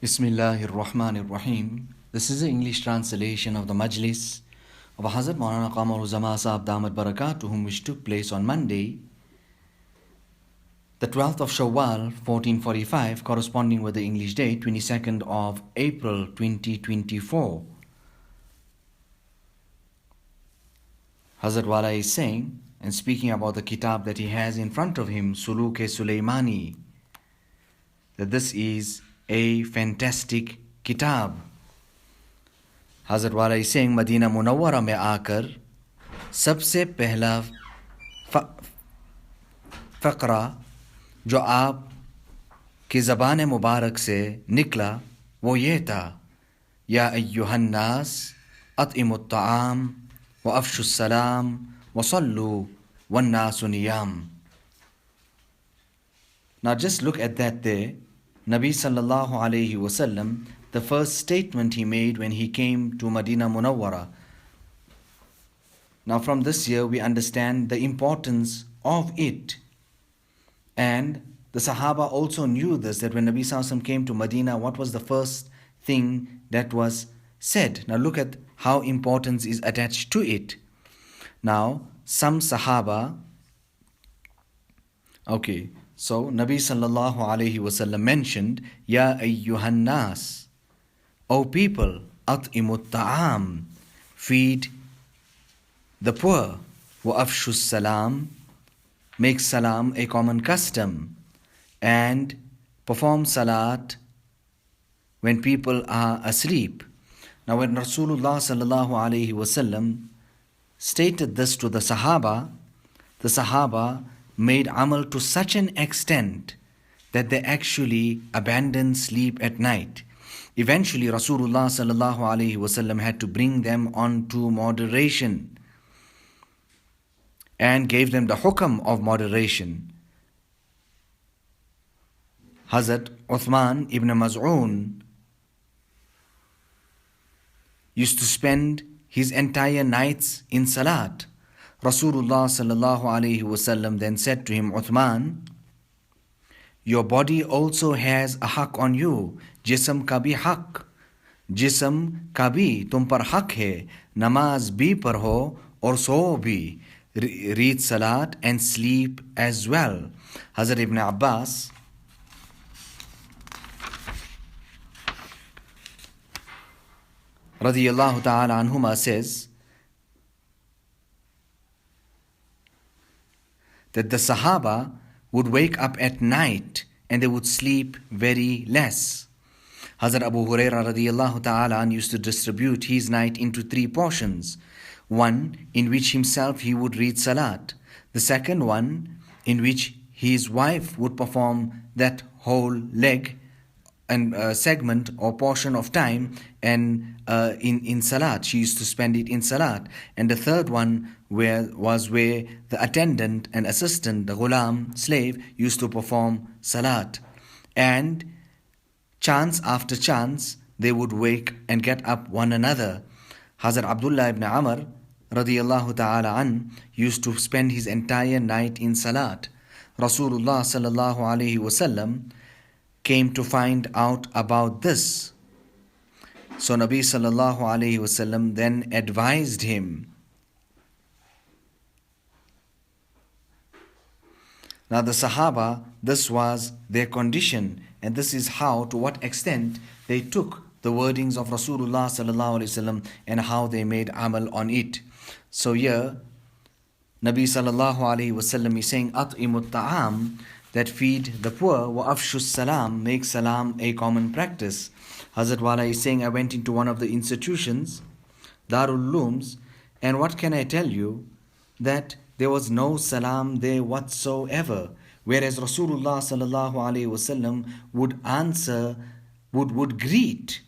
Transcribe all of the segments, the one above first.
Bismillahir Rahmanir Rahim. This is the English translation of the Majlis of Hazrath Maulana Qamar Uzzaman Saheb Damat Barakatuhum, which took place on Monday, the 12th of Shawwal, 1445, corresponding with the English date, 22nd of April, 2024. Hazrat Wala is saying and speaking about the kitab that he has in front of him, Suluk-e-Sulaimani, that this is a fantastic kitab. Hazrat Wala is saying, Madina Munawwara mein aakar सबसे पहला फ़क़रा जो आप की ज़बान मुबारक से निकला वो ये था, या अय्युहन्नास अत्इमुत ताआम व अफ़शुस सलाम व सल्लु वन्नासु नियाम. Now just look at that there. Nabi sallallahu alayhi wasallam, the first statement he made when he came to Madina Munawwara. Now from this here we understand the importance of it. And the Sahaba also knew this, that when Nabi sallallahu alayhi wasallam came to Madina, what was the first thing that was said? Now look at how importance is attached to it. Now some Sahaba, okay, so Nabi sallallahu alayhi wasallam mentioned, Ya ayyuhan nas, O people, at'imut ta'am, feed the poor, wa afshus salam, make salam a common custom, and perform salat when people are asleep. Now when Rasulullah sallallahu alayhi wasallam stated this to the Sahaba made amal to such an extent that they actually abandoned sleep at night. Eventually Rasulullah sallallahu alaihi wasallam had to bring them on to moderation and gave them the hukam of moderation. Hazrat Uthman ibn Maz'un used to spend his entire nights in salat. Rasulullah sallallahu alayhi wasallam then said to him, Uthman, your body also has a haq on you. Jism ka bhi haq. Jism ka bhi tum par haq hai. Namaz bhi parho aur so bhi. Read salat and sleep as well. Hazrat Ibn Abbas radiyallahu ta'ala anhuma says that the Sahaba would wake up at night and they would sleep very less. Hazrat Abu Hurairah radiyallahu ta'ala used to distribute his night into 3 portions. One in which himself he would read salat. The second one in which his wife would perform that whole leg and segment or portion of time and in salat. She used to spend it in salat. And the third one where the attendant and assistant, the ghulam, slave, used to perform salat. And chance after chance they would wake and get up one another. Hazrat Abdullah ibn Amr radiyallahu ta'ala an used to spend his entire night in salat. Rasulullah sallallahu alayhi wasallam came to find out about this. So Nabi sallallahu alayhi wasallam then advised him. Now the Sahaba, this was their condition, and this is how, to what extent they took the wordings of Rasulullah sallallahu alayhi wasallam and how they made amal on it. So here Nabi sallallahu alayhi wasallam is saying, at'imut ta'am, that feed the poor, wa afshus salam, make salam a common practice. Hazrat Wala is saying, I went into one of the institutions, Darul Looms, and what can I tell you, that there was no salam there whatsoever, whereas Rasulullah sallallahu alaihi wasallam would answer, would greet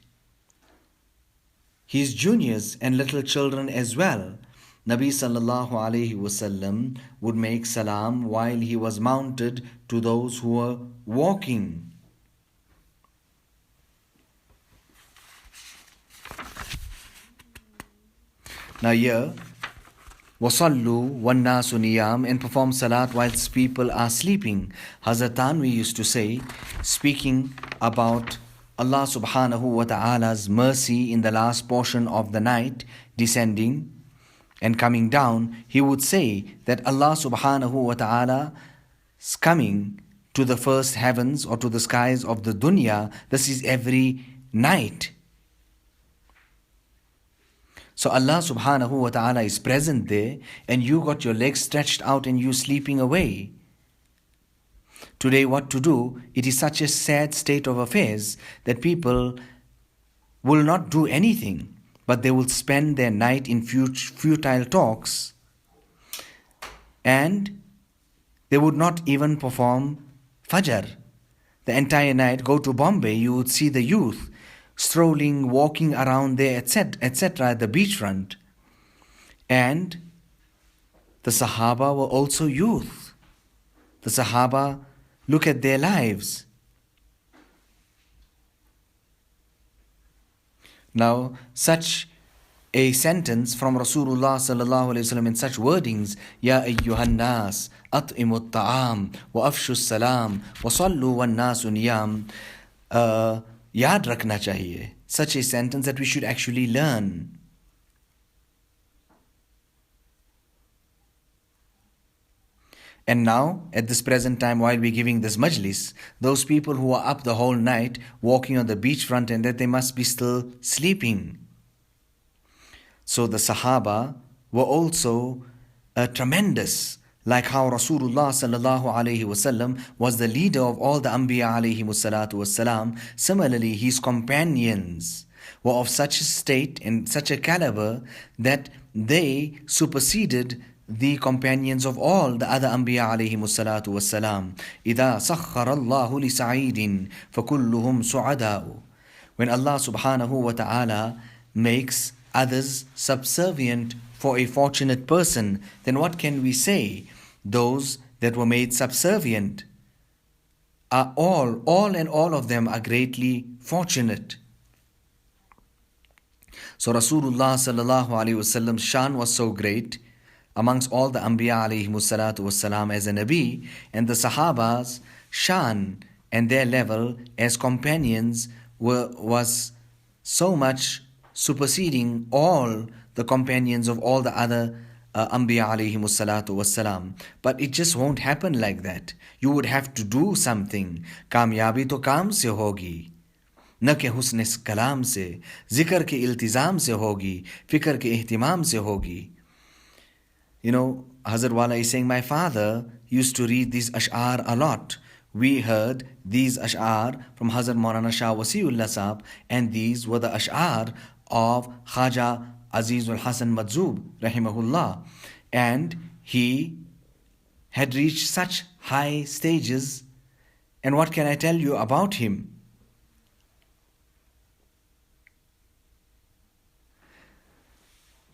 his juniors and little children as well. Nabi sallallahu alaihi wasallam would make salam while he was mounted to those who were walking. Now here, wasallu wannasu niyam, and perform salat whilst people are sleeping. Hazrat Tanvi used to say, speaking about Allah subhanahu wa ta'ala's mercy in the last portion of the night descending and coming down, he would say that Allah subhanahu wa ta'ala's coming to the first heavens or to the skies of the dunya, this is every night. So Allah subhanahu wa ta'ala is present there, and you got your legs stretched out and you sleeping away. Today what to do? It is such a sad state of affairs that people will not do anything, but they will spend their night in futile talks, and they would not even perform Fajr. The entire night, go to Bombay, you would see the youth strolling, walking around there, etc., at the beachfront. And the Sahaba were also youth. The Sahaba, look at their lives. Now, such a sentence from Rasulullah sallallahu alaihi wasallam in such wordings, Ya ayyuhan nas, at'imu ta'am, wa afshu salam, wa sallu wa nasu niyam, yaad rakhna chahiye. Such a sentence that we should actually learn. And now, at this present time, while we're giving this majlis, those people who are up the whole night walking on the beachfront, and that they must be still sleeping. So the Sahaba were also tremendous, like how Rasulullah sallallahu alaihi wasallam was the leader of all the Anbiya alayhi wassalatu wassalam. Similarly, his companions were of such a state and such a caliber that they superseded the companions of all the other Anbiya alayhi wassalatu wassalam. إِذَا سَخَّرَ اللَّهُ لِسَعِيدٍ فَكُلُّهُمْ سُعَدَاءُ. When Allah subhanahu wa ta'ala makes others subservient for a fortunate person, then what can we say? Those that were made subservient are all of them are greatly fortunate. So Rasulullah sallallahu alaihi wasallam's shan was so great amongst all the Anbiya alayhi salatu wassalam as a Nabi, and the Sahabas' shan and their level as companions was so much superseding all the companions of all the other Anbiya alayhi salatu wassalam. But it just won't happen like that. You would have to do something. Kamyabi to kaam se hogi. न के हुस्न कलाम से, जिक्र के इल्तिज़ाम से होगी, फिक्र के ihtimam se hogi. You know, Hazrat Wala is saying, my father used to read these ash'ar a lot. We heard these ash'ar from Hazrat Maulana Shah Wasiullah Sahab, and these were the ash'ar of Khaja Azizul Hasan Madzub rahimahullah. And he had reached such high stages, and what can I tell you about him?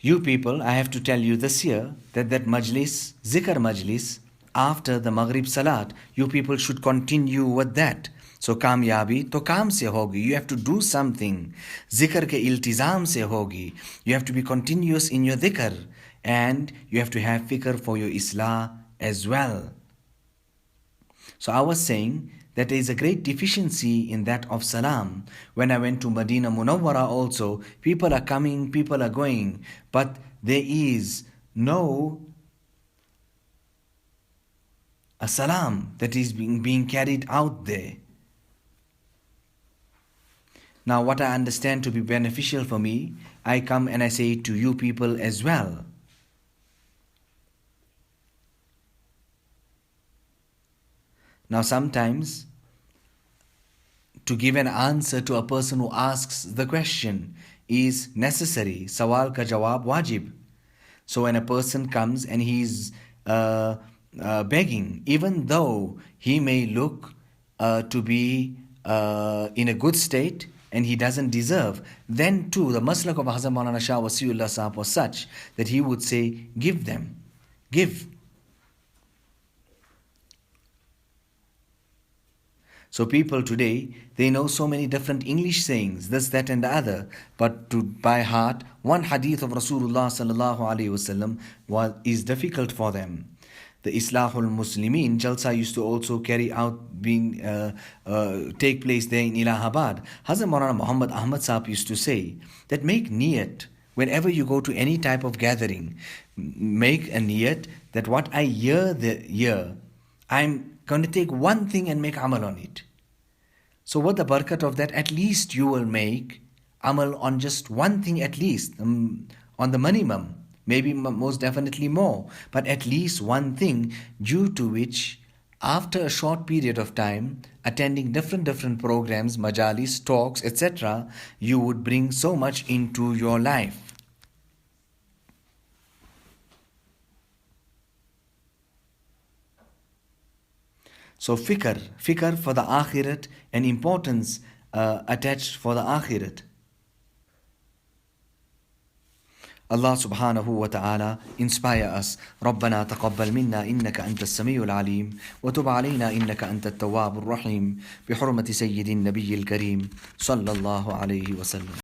You people, I have to tell you this year that majlis, zikr majlis, after the Maghrib Salat, you people should continue with that. So kamyabi to kaam se hogi. You have to do something. Zikr ke iltizam se hogi. You have to be continuous in your dhikr, and you have to have fikr for your islah as well. So I was saying that there is a great deficiency in that of salam. When I went to Medina Munawwara also, people are coming, people are going, but there is no a salam that is being carried out there. Now what I understand to be beneficial for me, I come and I say it to you people as well. Now sometimes, to give an answer to a person who asks the question is necessary. Sawal ka jawab wajib. So when a person comes and he's begging, even though he may look to be in a good state and he doesn't deserve, then too the maslak of Hazrat Maulana Shah Wasiullah Sahab was such that he would say, give them, give. So people today, they know so many different English sayings, this, that and the other, but to by heart, one hadith of Rasulullah sallallahu alaihi wasallam is difficult for them. the Islahul Muslimin Jalsa used to also take place there in Allahabad. Hazrat Maulana Muhammad Ahmad Saheb used to say that make niyat whenever you go to any type of gathering. Make a niyat that what I hear, I'm going to take one thing and make amal on it. So what the barakat of that, at least you will make amal on just one thing at least, on the minimum. Maybe most definitely more, but at least one thing, due to which after a short period of time, attending different programs, majalis, talks, etc., you would bring so much into your life. So fikr for the akhirat, and importance attached for the akhirat. Allah subhanahu wa ta'ala inspire us. ربنا تقبل منا إنك أنت السميع العليم وتب علينا إنك أنت التواب الرحيم بحرمة سيد النبي الكريم صلى الله عليه وسلم.